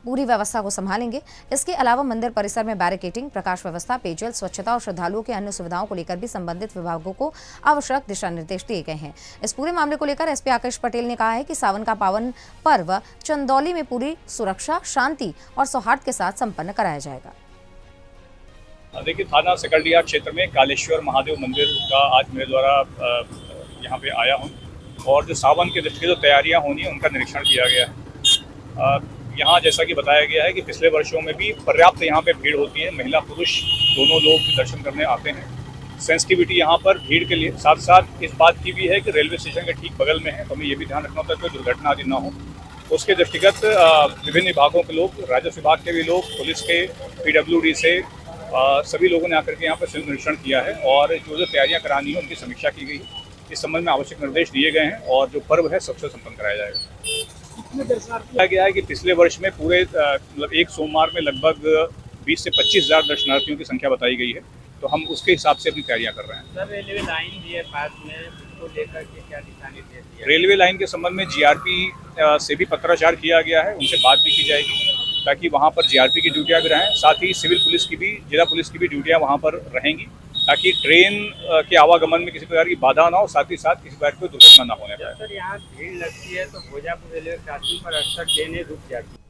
पूरी व्यवस्था को संभालेंगे। इसके अलावा मंदिर परिसर में बैरिकेडिंग, प्रकाश व्यवस्था, पेयजल, स्वच्छता और श्रद्धालुओं के अन्य सुविधाओं को लेकर भी संबंधित विभागों को आवश्यक दिशा निर्देश दिए गए हैं। इस पूरे मामले को लेकर एसपी आकाश पटेल ने कहा है कि सावन का पावन पर्व चंदौली में पूरी सुरक्षा, शांति और सौहार्द के साथ संपन्न कराया जाएगा। देखिए, थाना सकरडिया क्षेत्र में कालेश्वर महादेव मंदिर का आज मेरे द्वारा यहाँ पे आया हूँ और जो सावन के दृष्टि जो तैयारियाँ होनी है उनका निरीक्षण किया गया है। यहाँ जैसा कि बताया गया है कि पिछले वर्षों में भी पर्याप्त यहाँ पे भीड़ होती है, महिला पुरुष दोनों लोग दर्शन करने आते हैं। सेंसिटिविटी यहाँ पर भीड़ के लिए साथ साथ इस बात की भी है कि रेलवे स्टेशन के ठीक बगल में है, तो हमें ये भी ध्यान रखना होता है कि दुर्घटना आदि ना हो। उसके दृष्टिगत विभिन्न विभागों के लोग, राजस्व विभाग के भी लोग, पुलिस के, PWD से सभी लोगों ने आकर के यहाँ पर संयुक्त निरीक्षण किया है और जो तैयारियाँ करानी है उनकी समीक्षा की गई है। इस संबंध में आवश्यक निर्देश दिए गए हैं और जो पर्व है सबसे संपन्न कराया जाएगा। कहा गया है कि पिछले वर्ष में पूरे मतलब एक सोमवार में लगभग 20 से 25 हजार दर्शनार्थियों की संख्या बताई गई है, तो हम उसके हिसाब से अपनी तैयारियां कर रहे हैं। सर, रेलवे लाइन भी है पास में, उसको लेकर के क्या दिशा निर्देश दिए? रेलवे लाइन के संबंध में GRP से भी पत्राचार किया गया है, उनसे बात भी की जाएगी ताकि वहाँ पर GRP की ड्यूटियाँ भी रहें, साथ ही सिविल पुलिस की भी, जिला पुलिस की भी ड्यूटियाँ वहाँ पर रहेंगी ताकि ट्रेन के आवागमन में किसी प्रकार की बाधा ना हो, साथ ही साथ किसी प्रकार की दुर्घटना ना होने पाए। सर, यहाँ भीड़ लगती है तो भोजापुर रेलवे क्रॉसिंग पर अक्सर ट्रेनें रुक जाती है।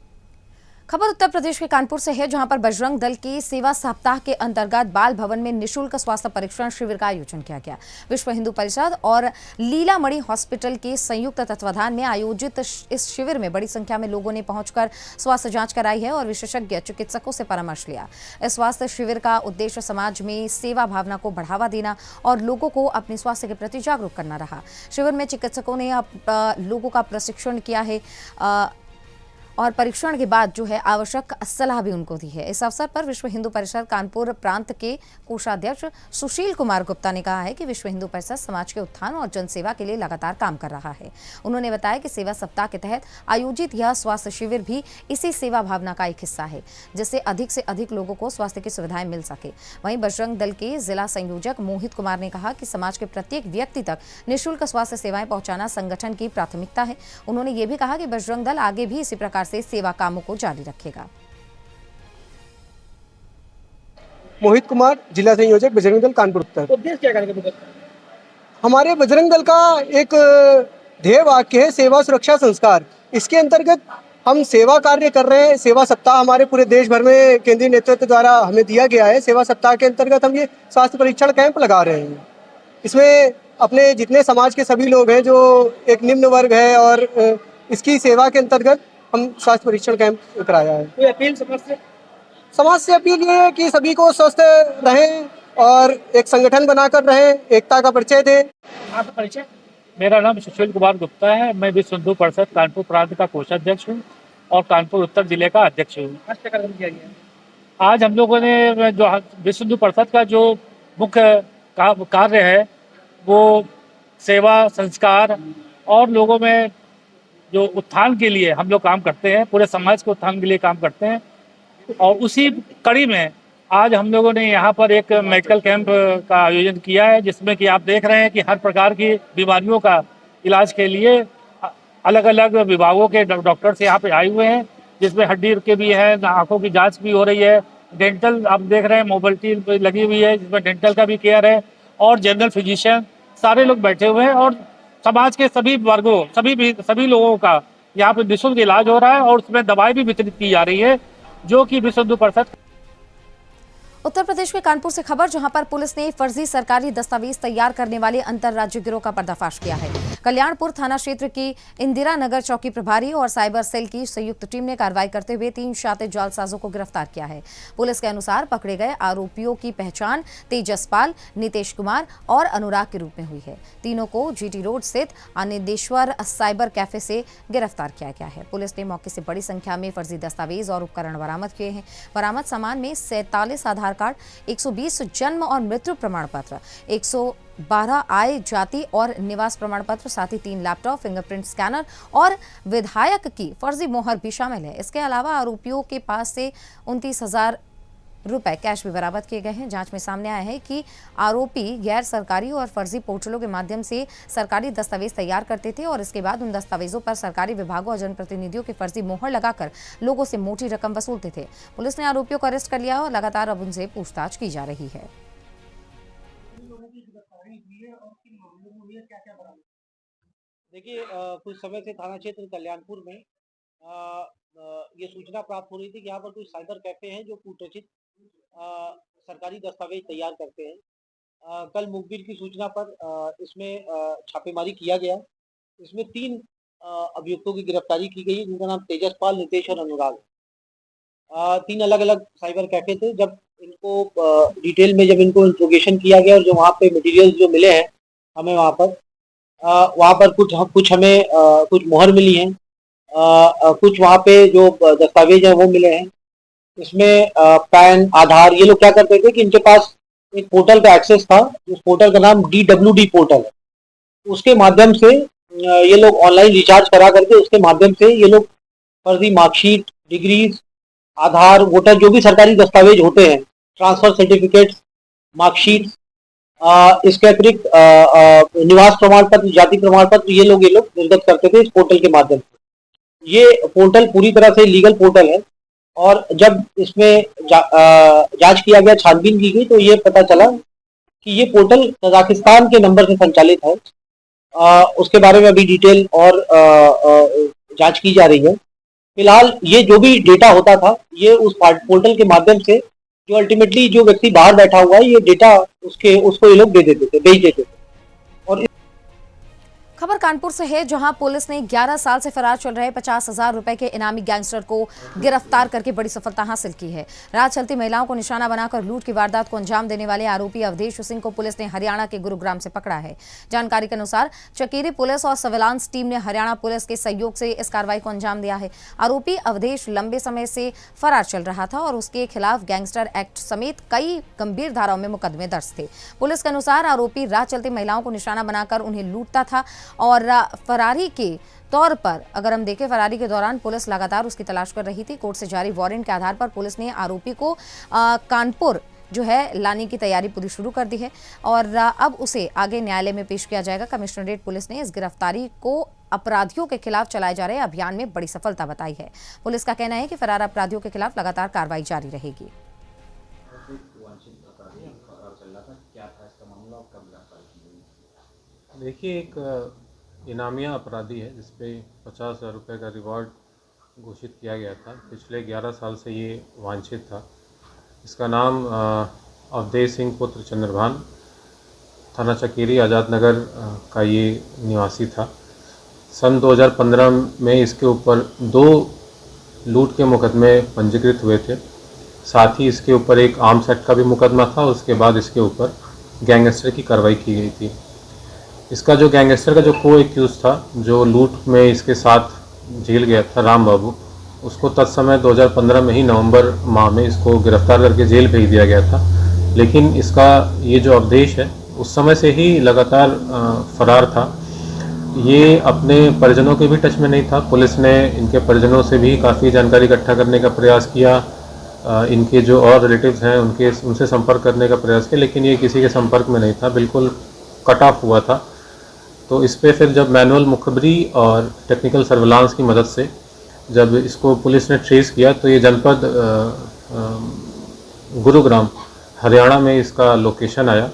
खबर उत्तर प्रदेश के कानपुर से है, जहां पर बजरंग दल के सेवा सप्ताह के अंतर्गत बाल भवन में निशुल्क स्वास्थ्य परीक्षण शिविर का आयोजन किया गया। विश्व हिंदू परिषद और लीलामणि हॉस्पिटल के संयुक्त तत्वाधान में आयोजित इस शिविर में बड़ी संख्या में लोगों ने पहुंचकर स्वास्थ्य जांच कराई है और विशेषज्ञ चिकित्सकों से परामर्श लिया। इस स्वास्थ्य शिविर का उद्देश्य समाज में सेवा भावना को बढ़ावा देना और लोगों को अपने स्वास्थ्य के प्रति जागरूक करना रहा। शिविर में चिकित्सकों ने लोगों का प्रशिक्षण किया है और परीक्षण के बाद जो है आवश्यक सलाह भी उनको दी है। इस अवसर पर विश्व हिंदू परिषद कानपुर प्रांत के कोषाध्यक्ष सुशील कुमार गुप्ता ने कहा है कि विश्व हिंदू परिषद समाज के उत्थान और जनसेवा के लिए लगातार काम कर रहा है। उन्होंने बताया कि सेवा सप्ताह के तहत आयोजित यह स्वास्थ्य शिविर भी इसी सेवा भावना का एक हिस्सा है, जिससे अधिक से अधिक लोगों को स्वास्थ्य की सुविधाएं मिल सके। वहीं बजरंग दल के जिला संयोजक मोहित कुमार ने कहा कि समाज के प्रत्येक व्यक्ति तक निःशुल्क स्वास्थ्य सेवाएं पहुंचाना संगठन की प्राथमिकता है। उन्होंने ये भी कहा कि बजरंग दल आगे भी इसी प्रकार से सेवा कामों को जारी रखेगा। मोहित कुमार, जिला संयोजक, बजरंग दल कानपुर उत्तर। उद्देश्य क्या कार्यक्रम? हमारे बजरंग दल का एक ध्येय वाक्य है सेवा सुरक्षा संस्कार। इसके अंतर्गत हम सेवा कार्य कर रहे हैं। सेवा सप्ताह हमारे पूरे देश भर में केंद्रीय नेतृत्व द्वारा हमें दिया गया है। सेवा सप्ताह के अंतर्गत हम ये स्वास्थ्य परीक्षण कैंप लगा रहे हैं। इसमें अपने जितने समाज के सभी लोग हैं जो एक निम्न वर्ग है और इसकी सेवा के अंतर्गत हम स्वास्थ्य परीक्षण कैंप कराया है। कोई अपील समाज से अपील ये है कि सभी को स्वस्थ रहें और एक संगठन बनाकर रहें, एकता का परिचय दें। आपका परिचय? मेरा नाम सुशील कुमार गुप्ता है। मैं विश्व हिंदू परिषद कानपुर प्रांत का कोषाध्यक्ष हूँ और कानपुर उत्तर जिले का अध्यक्ष हूँ। आज क्या कार्यक्रम किया गया? आज हम लोगों ने जो विश्व हिंदू परिषद का जो मुख्य कार्य है वो सेवा, संस्कार और लोगों में जो उत्थान के लिए हम लोग काम करते हैं, पूरे समाज के उत्थान के लिए काम करते हैं। और उसी कड़ी में आज हम लोगों ने यहाँ पर एक मेडिकल कैंप का आयोजन किया है, जिसमें कि आप देख रहे हैं कि हर प्रकार की बीमारियों का इलाज के लिए अलग अलग विभागों के डॉक्टर्स यहाँ पे आए हुए हैं, जिसमें हड्डी के भी है, आंखों की जांच भी हो रही है, डेंटल आप देख रहे हैं मोबिलिटी लगी हुई है जिसमें डेंटल का भी केयर है और जनरल फिजिशियन सारे लोग बैठे हुए हैं और समाज के सभी वर्गों सभी लोगों का यहाँ पे निःशुल्क इलाज हो रहा है और उसमें दवाई भी वितरित की जा रही है, जो कि विश्व हिंदू परिषद। उत्तर प्रदेश के कानपुर से खबर, जहां पर पुलिस ने फर्जी सरकारी दस्तावेज तैयार करने वाले अंतर्राज्यीय गिरोह का पर्दाफाश किया है। कल्याणपुर थाना क्षेत्र की इंदिरा नगर चौकी प्रभारी और साइबर सेल की संयुक्त टीम ने कार्रवाई करते हुए 3 शातिर जालसाजों को गिरफ्तार किया है। पुलिस के अनुसार पकड़े गए आरोपियों की पहचान तेजसपाल, नितेश कुमार और अनुराग के रूप में हुई है। तीनों को जीटी रोड स्थित आनंदेश्वर साइबर कैफे से गिरफ्तार किया गया है। पुलिस ने मौके से बड़ी संख्या में फर्जी दस्तावेज और उपकरण बरामद किए हैं। बरामद सामान में 47 आधार कार्ड, 120 जन्म और मृत्यु प्रमाण पत्र, 112 आय, जाति और निवास प्रमाण पत्र, साथ ही 3 लैपटॉप, फिंगरप्रिंट स्कैनर और विधायक की फर्जी मोहर भी शामिल है। इसके अलावा आरोपियों के पास से 29,000 रुपए कैश भी बरामद किए गए हैं। जांच में सामने आया है कि आरोपी गैर सरकारी और फर्जी पोर्टलों के माध्यम से सरकारी दस्तावेज तैयार करते थे और इसके बाद उन दस्तावेजों पर सरकारी विभागों और जनप्रतिनिधियों की फर्जी मोहर लगाकर लोगों से मोटी रकम वसूलते थे। पुलिस ने आरोपियों को अरेस्ट कर लिया और लगातार अब उनसे पूछताछ की जा रही है। देखिए, कुछ समय से थाना क्षेत्र कल्याणपुर में ये सूचना प्राप्त हो रही थी कि यहाँ पर कुछ साइबर कैफे हैं जो कूटरचित सरकारी दस्तावेज तैयार करते हैं। कल मुखबिर की सूचना पर इसमें छापेमारी किया गया। इसमें 3 अभियुक्तों की गिरफ्तारी की गई, जिनका नाम तेजसपाल, नितेश और अनुराग। 3 अलग अलग साइबर कैफे थे। जब इनको डिटेल में जब इनको इंट्रोगेशन किया गया और जो वहाँ पे मटेरियल्स जो मिले हैं हमें वहाँ पर कुछ हमें कुछ मोहर मिली हैं, कुछ वहाँ पे जो दस्तावेज हैं वो मिले हैं। इसमें पैन, आधार, ये लोग क्या करते थे कि इनके पास एक पोर्टल का एक्सेस था। उस पोर्टल का नाम DWD पोर्टल है। उसके माध्यम से ये लोग ऑनलाइन रिचार्ज करा करके उसके माध्यम से ये लोग फर्जी मार्कशीट, डिग्रीज, आधार, वोटर, जो भी सरकारी दस्तावेज होते हैं, ट्रांसफर सर्टिफिकेट, मार्कशीट, इसके अतिरिक्त निवास प्रमाण पत्र, जाति प्रमाण पत्र, ये लोग निर्गत करते थे इस पोर्टल के माध्यम से। ये पोर्टल पूरी तरह से लीगल पोर्टल है और जब इसमें जांच किया गया, छानबीन की गई, तो ये पता चला कि ये पोर्टल कजाकिस्तान के नंबर से संचालित है। उसके बारे में अभी डिटेल और जांच की जा रही है। फिलहाल ये जो भी डेटा होता था ये उस पोर्टल के माध्यम से जो अल्टीमेटली जो व्यक्ति बाहर बैठा हुआ है, ये डेटा उसको ये लोग दे देते थे, बेच देते थे। और खबर कानपुर से है, जहां पुलिस ने 11 साल से फरार चल रहे 50,000 रुपए के इनामी गैंगस्टर को गिरफ्तार करके बड़ी सफलता हासिल की है। रात चलती महिलाओं को निशाना बनाकर लूट की वारदात को अंजाम देने वाले आरोपी अवधेश सिंह को पुलिस ने हरियाणा के गुरुग्राम से पकड़ा है। जानकारी के अनुसार चकेरी पुलिस और सर्विलांस टीम ने हरियाणा पुलिस के सहयोग से इस कार्रवाई को अंजाम दिया है। आरोपी अवधेश लंबे समय से फरार चल रहा था और उसके खिलाफ गैंगस्टर एक्ट समेत कई गंभीर धाराओं में मुकदमे दर्ज थे। पुलिस के अनुसार आरोपी रात चलती महिलाओं को निशाना बनाकर उन्हें लूटता था और फरारी के तौर पर अगर हम देखें, फरारी के दौरान पुलिस लगातार उसकी तलाश कर रही थी। कोर्ट से जारी वारंट के आधार पर पुलिस ने आरोपी को कानपुर जो है लाने की तैयारी पूरी शुरू कर दी है और अब उसे आगे न्यायालय में पेश किया जाएगा। कमिश्नरेट पुलिस ने इस गिरफ्तारी को अपराधियों के खिलाफ चलाए जा रहे अभियान में बड़ी सफलता बताई है। पुलिस का कहना है कि फरार अपराधियों के खिलाफ लगातार कार्रवाई जारी रहेगी। देखिए, एक इनामिया अपराधी है जिसपे 50,000 रुपये का रिवॉर्ड घोषित किया गया था। पिछले 11 साल से ये वांछित था। इसका नाम अवधेश सिंह पुत्र चंद्रभान, थाना चकेरी, आज़ाद नगर का ये निवासी था। सन 2015 में इसके ऊपर 2 लूट के मुकदमे पंजीकृत हुए थे। साथ ही इसके ऊपर एक आर्म्स एक्ट का भी मुकदमा था। उसके बाद इसके ऊपर गैंगस्टर की कार्रवाई की गई थी। इसका जो गैंगस्टर का जो को एक्यूज था, जो लूट में इसके साथ जेल गया था, राम बाबू, उसको तत्समय 2015 में ही नवंबर माह में इसको गिरफ्तार करके जेल भेज दिया गया था। लेकिन इसका ये जो अवधेश है उस समय से ही लगातार फरार था। ये अपने परिजनों के भी टच में नहीं था। पुलिस ने इनके परिजनों से भी काफ़ी जानकारी इकट्ठा करने का प्रयास किया। इनके जो और रिलेटिव्स हैं उनसे संपर्क करने का प्रयास किया, लेकिन ये किसी के संपर्क में नहीं था, बिल्कुल कट ऑफ हुआ था। तो इस पे फिर जब मैनुअल मुखबरी और टेक्निकल सर्विलांस की मदद से जब इसको पुलिस ने ट्रेस किया तो ये जनपद गुरुग्राम हरियाणा में इसका लोकेशन आया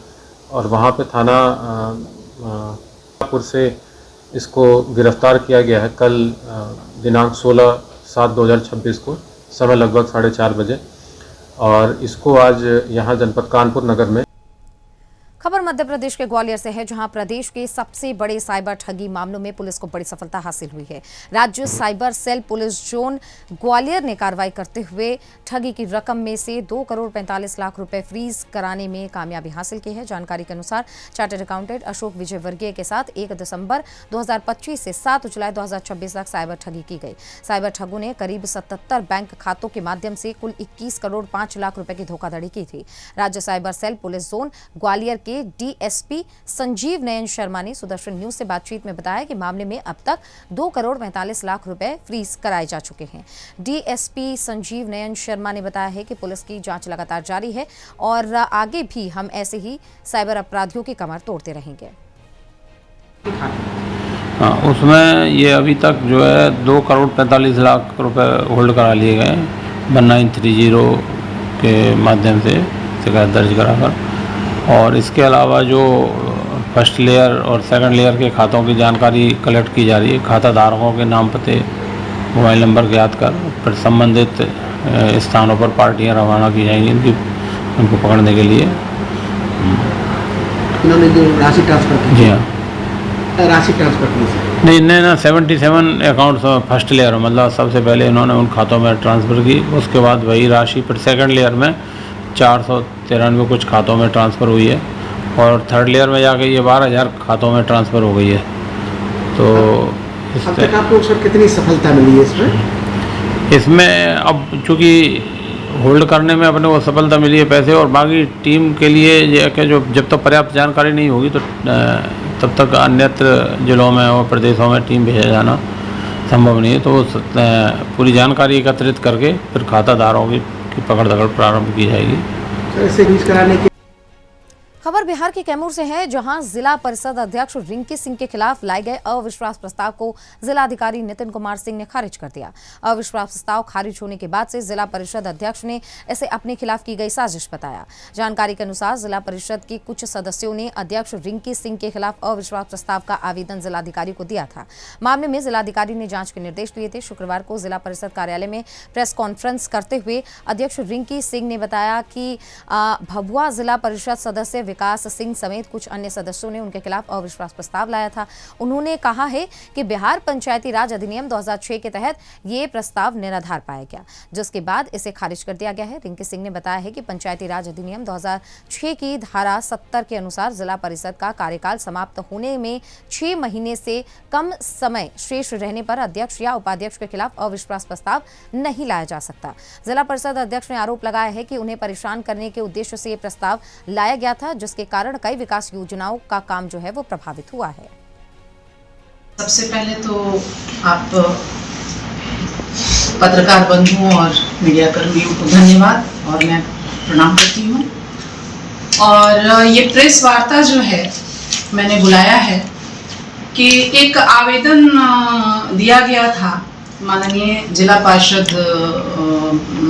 और वहाँ पे थाना पुर से इसको गिरफ्तार किया गया है कल दिनांक 16/7/2026 को समय लगभग 4:30 बजे, और इसको आज यहाँ जनपद कानपुर नगर में। खबर मध्य प्रदेश के ग्वालियर से है, जहां प्रदेश के सबसे बड़े साइबर ठगी मामलों में पुलिस को बड़ी सफलता हासिल हुई है। राज्य cyber cell police zone Gwalior ने कार्रवाई करते हुए ठगी की रकम में से 2,45,00,000 रुपए फ्रीज कराने में कामयाबी हासिल की है। जानकारी के अनुसार चार्टर्ड अकाउंटेंट अशोक विजय वर्गीय के साथ 1 दिसंबर 2025 से 7 जुलाई 2026 तक साइबर ठगी की गई। साइबर ठगों ने करीब 77 बैंक खातों के माध्यम से कुल 21 करोड़ 5 लाख रुपए की धोखाधड़ी की थी। राज्य cyber cell police zone Gwalior के डीएसपी संजीव नयन शर्मा ने सुदर्शन न्यूज से बातचीत में बताया कि मामले में अब तक 2,45,00,000 रुपए फ्रीज कराए जा चुके हैं। डीएसपी संजीव नयन शर्मा ने बताया है कि पुलिस की जांच लगातार जारी है और आगे भी हम ऐसे ही साइबर अपराधियों की कमर तोड़ते रहेंगे। हाँ, उसमें ये अभी तक जो है 2,45,00,000 रुपए होल्ड करा लिए गए 1930 के माध्यम से शिकायत दर्ज कराकर, और इसके अलावा जो फर्स्ट लेयर और सेकंड लेयर के खातों की जानकारी कलेक्ट की जा रही है। खाता धारकों के नाम, पते, मोबाइल नंबर ज्ञात कर फिर संबंधित स्थानों पर पार्टियां रवाना की जाएंगी उनको पकड़ने के लिए। इन्होंने जो राशि ट्रांसफर की, जी हाँ, राशि ट्रांसफर की नहीं, इन्हें ना 77 अकाउंट्स फर्स्ट लेयर, मतलब सबसे पहले इन्होंने उन खातों में ट्रांसफ़र की, उसके बाद वही राशि फिर सेकंड लेयर में 493 कुछ खातों में ट्रांसफ़र हुई है, और थर्ड लेयर में जाके ये 12,000 खातों में ट्रांसफ़र हो गई है। तो अब तक आपको सर कितनी सफलता मिली है इसमें? इसमें अब चूँकि होल्ड करने में अपने को सफलता मिली है पैसे, और बाकी टीम के लिए ये कि जो जब तक पर्याप्त जानकारी नहीं होगी तो तब तक अन्यत्र जिलों में और प्रदेशों में टीम भेजा जाना संभव नहीं है। तो पूरी जानकारी एकत्रित करके फिर खाताधारों की पकड़ दकड़ प्रारंभ की जाएगी। खबर बिहार के कैमूर से है, जहां जिला परिषद अध्यक्ष रिंकी सिंह के खिलाफ लाए गए अविश्वास प्रस्ताव को जिलाधिकारी नितिन कुमार सिंह ने खारिज कर दिया। अविश्वास प्रस्ताव खारिज होने के बाद से जिला परिषद अध्यक्ष ने इसे अपने खिलाफ की गई साजिश बताया। जानकारी के अनुसार जिला परिषद के कुछ सदस्यों ने अध्यक्ष रिंकी सिंह के खिलाफ अविश्वास प्रस्ताव का आवेदन जिलाधिकारी को दिया था। मामले में जिलाधिकारी ने जांच के निर्देश दिए थे। शुक्रवार को जिला परिषद कार्यालय में प्रेस कॉन्फ्रेंस करते हुए अध्यक्ष रिंकी सिंह ने बताया कि भभुआ जिला परिषद सदस्य विकास सिंह समेत कुछ अन्य सदस्यों ने उनके खिलाफ अविश्वास प्रस्ताव लाया था। उन्होंने कहा है कि बिहार पंचायती राज अधिनियम 2006 के तहत ये प्रस्ताव निराधार पाया गया, जिसके बाद इसे खारिज कर दिया गया है। रिंकी सिंह ने बताया है कि पंचायती राज अधिनियम 2006 की धारा 70 के अनुसार जिला परिषद का कार्यकाल समाप्त होने में 6 महीने से कम समय शेष रहने पर अध्यक्ष या उपाध्यक्ष के खिलाफ अविश्वास प्रस्ताव नहीं लाया जा सकता। जिला परिषद अध्यक्ष ने आरोप लगाया है कि उन्हें परेशान करने के उद्देश्य से ये प्रस्ताव लाया गया था, जिसके कारण कई विकास योजनाओं का काम जो है वो प्रभावित हुआ है। सबसे पहले तो आप पत्रकार बंधुओं और मीडिया कर्मियों को धन्यवाद और मैं प्रणाम करती हूँ। और ये प्रेस वार्ता जो है मैंने बुलाया है कि एक आवेदन दिया गया था माननीय जिला पार्षद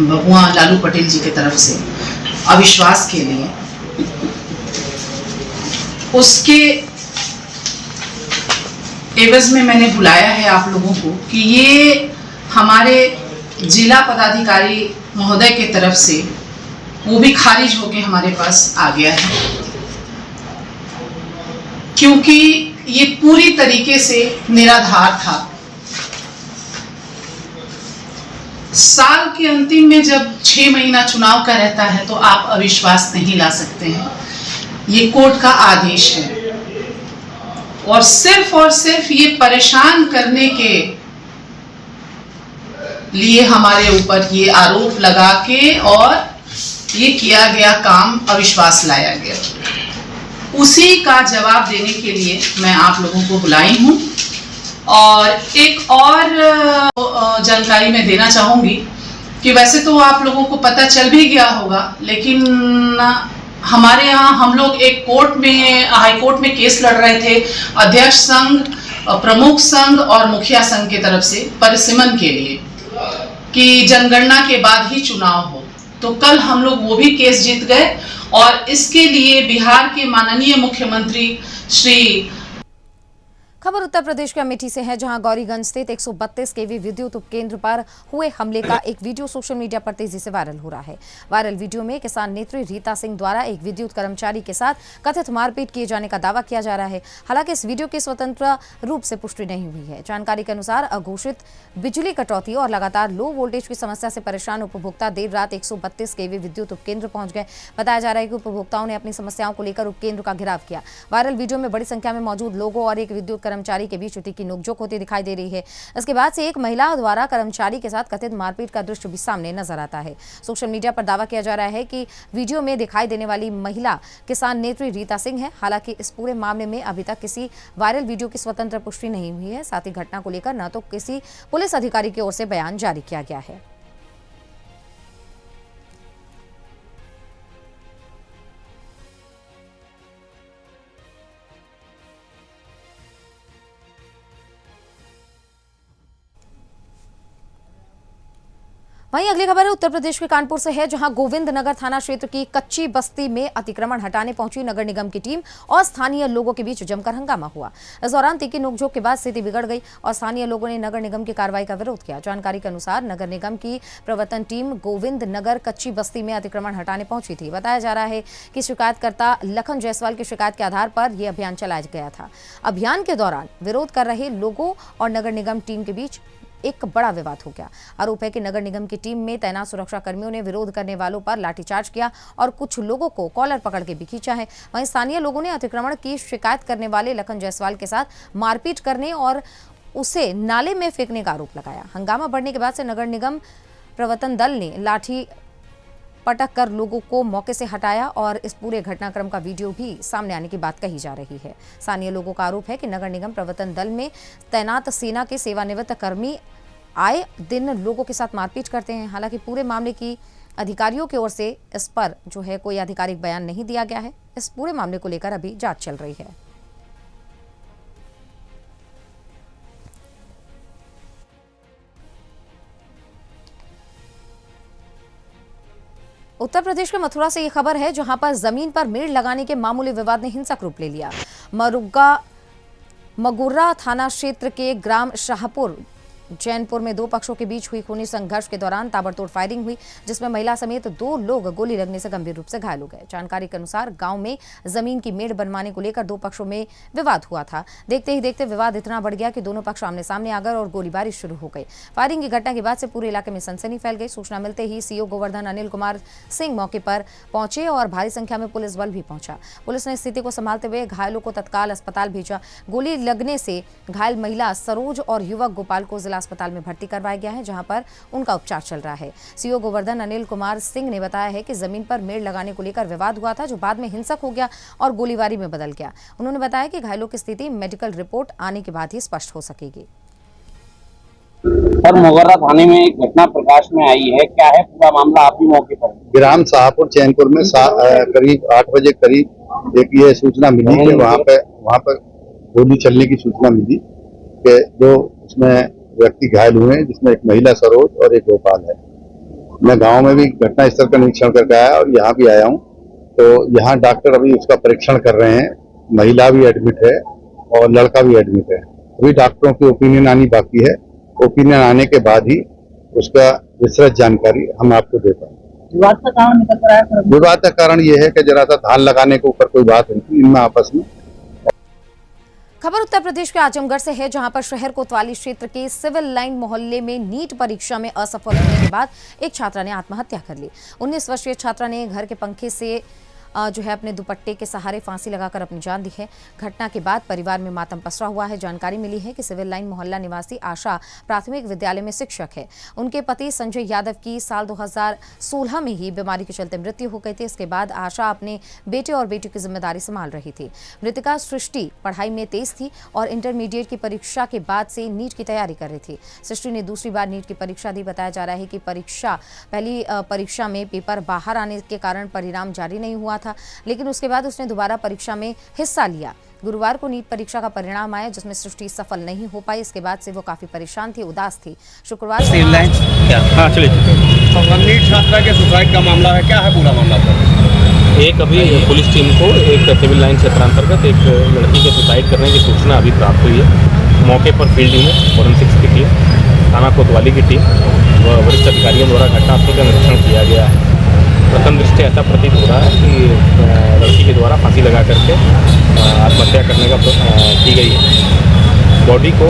भभुआ लालू पटेल जी की तरफ से अविश्वास के लिए। उसके एवज में मैंने बुलाया है आप लोगों को कि ये हमारे जिला पदाधिकारी महोदय के तरफ से वो भी खारिज होके हमारे पास आ गया है, क्योंकि ये पूरी तरीके से निराधार था। साल के अंतिम में जब 6 महीना चुनाव का रहता है तो आप अविश्वास नहीं ला सकते हैं, ये कोर्ट का आदेश है। और सिर्फ ये परेशान करने के लिए हमारे ऊपर ये आरोप लगा के और ये किया गया काम अविश्वास लाया गया। उसी का जवाब देने के लिए मैं आप लोगों को बुलाई हूँ। और एक और जानकारी मैं देना चाहूँगी कि वैसे तो आप लोगों को पता चल भी गया होगा, लेकिन हमारे यहाँ हम लोग एक हाई कोर्ट में केस लड़ रहे थे अध्यक्ष संघ, प्रमुख संघ और मुखिया संघ के तरफ से परिसीमन के लिए कि जनगणना के बाद ही चुनाव हो। तो कल हम लोग वो भी केस जीत गए और इसके लिए बिहार के माननीय मुख्यमंत्री श्री खबर उत्तर प्रदेश के अमेठी से है, जहां गौरीगंज स्थित 132 केवी विद्युत उपकेंद्र पर हुए हमले का एक वीडियो सोशल मीडिया पर तेजी से वायरल हो रहा है। वायरल वीडियो में किसान नेत्री रीता सिंह द्वारा एक विद्युत कर्मचारी के साथ कथित मारपीट किए जाने का दावा किया जा रहा है। हालांकि इस वीडियो की स्वतंत्र रूप से पुष्टि नहीं हुई है। जानकारी के अनुसार अघोषित बिजली कटौती और लगातार लो वोल्टेज की समस्या से परेशान उपभोक्ता देर रात 132 केवी विद्युत उपकेंद्र पहुंच गए। बताया जा रहा है कि उपभोक्ताओं ने अपनी समस्याओं को लेकर उपकेंद्र का घेराव किया। वायरल वीडियो में बड़ी संख्या में मौजूद लोगों और एक विद्युत कर्मचारी के बीच तीखी नोकझोंक होती दिखाई दे रही है। इसके बाद से एक महिला द्वारा कर्मचारी के साथ कथित मारपीट का दृश्य भी सामने नजर आता है। सोशल मीडिया पर दावा किया जा रहा है कि वीडियो में दिखाई देने वाली महिला किसान नेत्री रीता सिंह है। हालांकि इस पूरे मामले में अभी तक किसी वायरल वीडियो की स्वतंत्र पुष्टि नहीं हुई है। साथ ही घटना को लेकर न तो किसी पुलिस अधिकारी की ओर से बयान जारी किया गया है। वहीं अगली खबर है उत्तर प्रदेश के कानपुर से है, जहां गोविंद नगर थाना क्षेत्र की कच्ची बस्ती में अतिक्रमण हटाने पहुंची नगर निगम की टीम और स्थानीय लोगों के बीच जमकर हंगामा हुआ। इस दौरान तीखी नोकझोंक के बाद स्थिति बिगड़ गई और स्थानीय लोगों ने नगर निगम की कार्रवाई का विरोध किया। जानकारी के अनुसार नगर निगम की प्रवर्तन टीम गोविंद नगर कच्ची बस्ती में अतिक्रमण हटाने पहुंची थी। बताया जा रहा है कि शिकायतकर्ता लखन जायसवाल की शिकायत के आधार पर यह अभियान चलाया गया था। अभियान के दौरान विरोध कर रहे लोगों और नगर निगम टीम के बीच एक बड़ा विवाद हो गया। आरोप है कि नगर निगम की टीम में तैनात सुरक्षा कर्मियों ने विरोध करने वालों पर लाठीचार्ज किया और कुछ लोगों को कॉलर पकड़ के भी खींचा है। वहीं स्थानीय लोगों ने अतिक्रमण की शिकायत करने वाले लखन जायसवाल के साथ मारपीट करने और उसे नाले में फेंकने का आरोप लगाया। हंगामा बढ़ने के बाद से नगर निगम प्रवर्तन दल ने लाठी पटक कर लोगों को मौके से हटाया और इस पूरे घटनाक्रम का वीडियो भी सामने आने की बात कही जा रही है। स्थानीय लोगों का आरोप है कि नगर निगम प्रवर्तन दल में तैनात सेना के सेवानिवृत्त कर्मी आए दिन लोगों के साथ मारपीट करते हैं। हालांकि पूरे मामले की अधिकारियों की ओर से इस पर जो है कोई आधिकारिक बयान नहीं दिया गया है। इस पूरे मामले को लेकर अभी जांच चल रही है। उत्तर प्रदेश के मथुरा से ये खबर है, जहां पर जमीन पर मेड़ लगाने के मामूली विवाद ने हिंसक रूप ले लिया। मगुर्रा थाना क्षेत्र के ग्राम शाहपुर जैनपुर में दो पक्षों के बीच हुई खूनी संघर्ष के दौरान ताबड़तोड़ फायरिंग हुई, जिसमें महिला समेत 2 लोग गोली लगने से गंभीर रूप से घायल हो गए। जानकारी के अनुसार गांव में जमीन की मेड़ बनवाने को लेकर 2 पक्षों में विवाद हुआ था। देखते ही देखते विवाद इतना बढ़ गया कि दोनों पक्ष आमने सामने आ गए और गोलीबारी शुरू हो गई। फायरिंग की घटना के बाद से पूरे इलाके में सनसनी फैल गई। सूचना मिलते ही सीओ गोवर्धन अनिल कुमार सिंह मौके पर पहुंचे और भारी संख्या में पुलिस बल भी पहुंचा। पुलिस ने स्थिति को संभालते हुए घायलों को तत्काल अस्पताल भेजा। गोली लगने से घायल महिला सरोज और युवक गोपाल को जिला अस्पताल में भर्ती करवाया गया है, जहां पर उनका उपचार चल रहा है। सीओ गोवर्धन अनिल कुमार सिंह ने बताया है कि जमीन पर मेड़ लगाने को लेकर विवाद हुआ था, जो बाद में हिंसक हो गया और गोलीबारी में बदल गया। उन्होंने बताया कि घायलों की स्थिति मेडिकल रिपोर्ट आने के बाद ही स्पष्ट हो सकेगी। सर, मोगर्रा थाने में एक घटना प्रकाश में आई है, क्या है पूरा मामला? आप भी मौके पर। ग्राम शाहपुर चैनपुर में करीब 8 बजे करीब एक ये सूचना मिली कि वहाँ पर गोली चलने की सूचना मिली कि 2 उसमें व्यक्ति घायल हुए हैं, जिसमें एक महिला सरोज और एक गोपाल है। मैं गांव में भी घटना स्थल का निरीक्षण करके आया और यहाँ भी आया हूँ, तो यहाँ डॉक्टर अभी उसका परीक्षण कर रहे हैं। महिला भी एडमिट है और लड़का भी एडमिट है। अभी डॉक्टरों की ओपिनियन आनी बाकी है। ओपिनियन आने के बाद ही उसका विस्तृत जानकारी हम आपको दे पाएंगे। विवाद का कारण निकल कर आया? विवाद का कारण ये है कि जरा सा धान लगाने के ऊपर कोई बात हुई थी इनमें आपस में। खबर उत्तर प्रदेश के आजमगढ़ से है, जहां पर शहर कोतवाली क्षेत्र के सिविल लाइन मोहल्ले में नीट परीक्षा में असफल होने के बाद एक छात्रा ने आत्महत्या कर ली। 19 वर्षीय छात्रा ने घर के पंखे से जो है अपने दुपट्टे के सहारे फांसी लगाकर अपनी जान दी है। घटना के बाद परिवार में मातम पसरा हुआ है। जानकारी मिली है कि सिविल लाइन मोहल्ला निवासी आशा प्राथमिक विद्यालय में शिक्षक है। उनके पति संजय यादव की साल 2016 में ही बीमारी के चलते मृत्यु हो गई थी। इसके बाद आशा अपने बेटे और बेटी की जिम्मेदारी संभाल रही थी। मृतका सृष्टि पढ़ाई में तेज थी और इंटरमीडिएट की परीक्षा के बाद से नीट की तैयारी कर रही थी। सृष्टि ने दूसरी बार नीट की परीक्षा दी। बताया जा रहा है कि पहली परीक्षा में पेपर बाहर आने के कारण परिणाम जारी नहीं हुआ था। था, लेकिन उसके बाद उसने दोबारा परीक्षा में हिस्सा लिया। गुरुवार को नीट परीक्षा का परिणाम आया, जिसमें सृष्टि सफल नहीं हो पाई। इसके बाद से वो काफी परेशान थी, उदास थी। शुक्रवार को नीट छात्रा के सुसाइड का मामला है, क्या है पूरा मामला सर? एक अभी पुलिस टीम को एक सिविल लाइन क्षेत्रांतर्गत एक लड़की के सुसाइड करने की सूचना अभी प्राप्त हुई है। मौके पर फील्ड टीम, फॉरेंसिक्स की टीम, थाना कोतवाली की टीम व वरिष्ठ अधिकारियों द्वारा घटनास्थल का निरीक्षण किया गया है। प्रथम दृष्टया ऐसा प्रतीत हो रहा है कि लड़की के द्वारा फांसी लगा करके आत्महत्या करने का की गई है। बॉडी को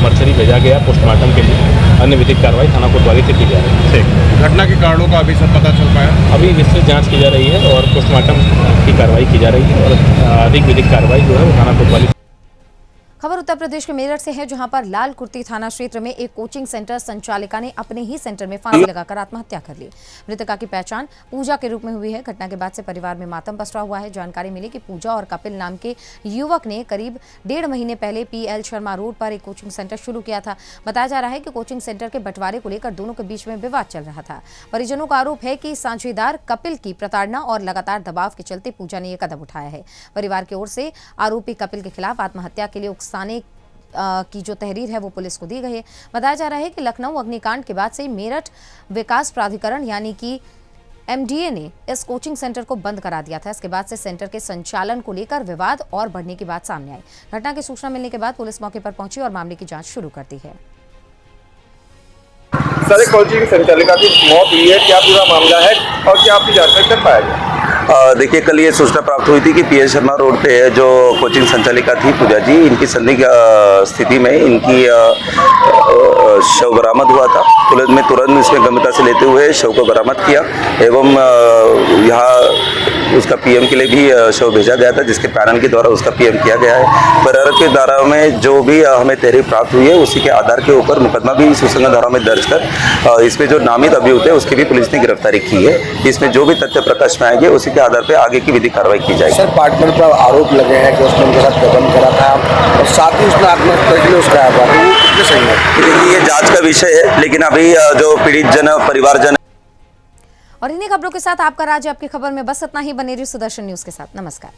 मर्चरी भेजा गया पोस्टमार्टम के लिए। अन्य विधिक कार्रवाई थाना कोतवाली से की जा रही है। घटना के कारणों का अभी सब पता चल पाया? अभी विस्तृत जांच की जा रही है और पोस्टमार्टम की कार्रवाई की जा रही है और अधिक विधिक कार्रवाई जो है वो थाना कोतवाली। खबर उत्तर प्रदेश के मेरठ से है, जहां पर लाल कुर्ती थाना क्षेत्र में एक कोचिंग सेंटर संचालिका ने अपने ही सेंटर में फांसी लगाकर आत्महत्या कर ली। मृतका की पहचान पूजा के रूप में हुई है। घटना के बाद से परिवार में मातम पसरा हुआ है। जानकारी मिली कि पूजा और कपिल नाम के युवक ने करीब 1.5 महीने पहले PL शर्मा रोड पर एक कोचिंग सेंटर शुरू किया था। बताया जा रहा है कि कोचिंग सेंटर के बंटवारे को लेकर दोनों के बीच में विवाद चल रहा था। परिजनों का आरोप है कि साझेदार कपिल की प्रताड़ना और लगातार दबाव के चलते पूजा ने यह कदम उठाया है। परिवार की ओर से आरोपी कपिल के खिलाफ आत्महत्या के लिए उकसाने की जो तहरीर है वो पुलिस को दी गई है। बताया जा रहा है कि लखनऊ अग्निकांड के बाद से मेरठ विकास प्राधिकरण यानी कि MDA ने इस कोचिंग सेंटर को बंद करा दिया था। इसके बाद से सेंटर के संचालन को लेकर विवाद और बढ़ने की बात सामने आई। घटना की सूचना मिलने के बाद पुलिस मौके पर पहुंची और मामले की जांच शुरू कर दी है। सर, कोचिंग संचालिका की मौत हुई है, क्या पूरा मामला है और क्या आपकी जानकारी कर पाया गया? देखिए, कल ये सूचना प्राप्त हुई थी कि PL शर्मा रोड पे जो कोचिंग संचालिका थी पूजा जी, इनकी संदिग्ध स्थिति में इनकी शव बरामद हुआ था। पुलिस ने तुरंत इसमें गंभीरता से लेते हुए शव को बरामद किया एवं यहाँ उसका PM के लिए भी शव भेजा गया था, जिसके पैनल के द्वारा उसका PM किया गया है। परिवार के धारा में जो भी हमें तहरीर प्राप्त हुई है उसी के आधार के ऊपर मुकदमा भी सुसंगत धारा में दर्ज कर इसमें जो नामित अभियुक्त है उसकी भी पुलिस ने गिरफ्तारी की है। इसमें जो भी तथ्य प्रकाश में आएंगे उसी के आधार पर आगे की विधिक कार्रवाई की जाएगी। सर, पार्टनर पर आरोप लगे हैं कि उसने उनके साथ गबन करा था और साथ ही उसने आत्महत्या के लिए उसका आया था, तो वो कितने सही है? देखिए, ये जांच का विषय है, लेकिन अभी जो पीड़ित जन परिवारजन। और इन्हीं खबरों के साथ आपका राज्य आपकी खबर में बस इतना ही। बने रहिए सुदर्शन न्यूज के साथ। नमस्कार।